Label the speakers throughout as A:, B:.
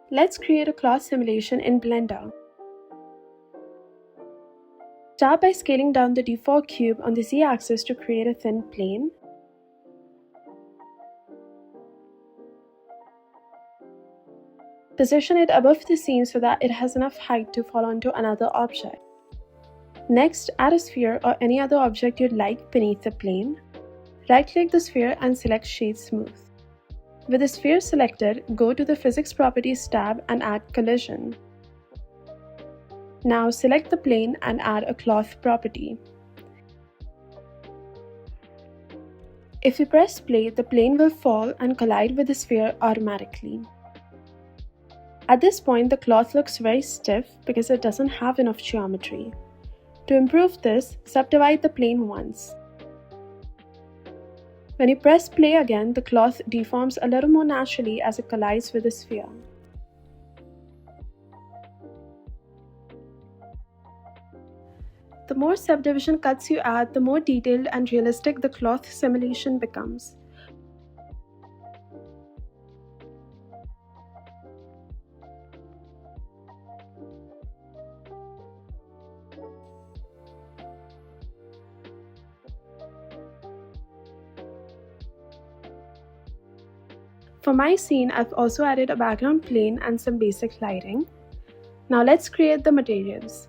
A: Let's create a cloth simulation in Blender. Start by scaling down the default cube on the Z-axis to create a thin plane. Position it above the scene so that it has enough height to fall onto another object. Next, add a sphere or any other object you'd like beneath the plane. Right-click the sphere and select Shade Smooth. With the sphere selected, go to the Physics Properties tab and add Collision. Now select the plane and add a cloth property. If you press play, the plane will fall and collide with the sphere automatically. At this point, the cloth looks very stiff because it doesn't have enough geometry. To improve this, subdivide the plane once. When you press play again, the cloth deforms a little more naturally as it collides with the sphere. The more subdivision cuts you add, the more detailed and realistic the cloth simulation becomes. For my scene, I've also added a background plane and some basic lighting. Now let's create the materials.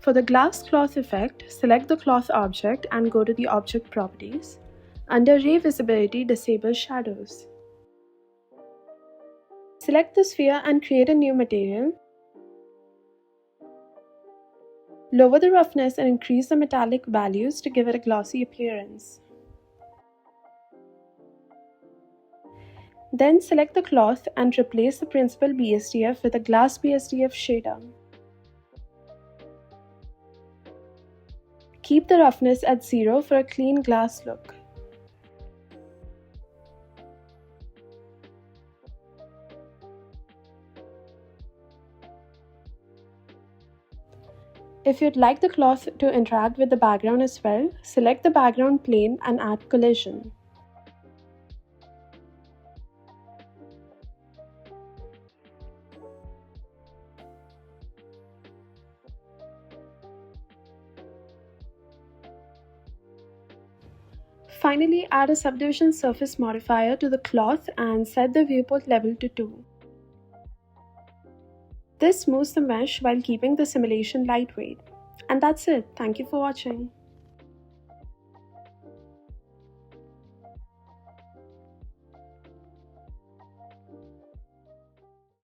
A: For the glass cloth effect, select the cloth object and go to the Object Properties. Under Ray Visibility, disable Shadows. Select the sphere and create a new material. Lower the roughness and increase the metallic values to give it a glossy appearance. Then select the cloth and replace the principal BSDF with a glass BSDF shader. Keep the roughness at 0 for a clean glass look. If you'd like the cloth to interact with the background as well, select the background plane and add Collision. Finally, add a subdivision surface modifier to the cloth and set the viewport level to 2. This smooths the mesh while keeping the simulation lightweight. And that's it. Thank you for watching.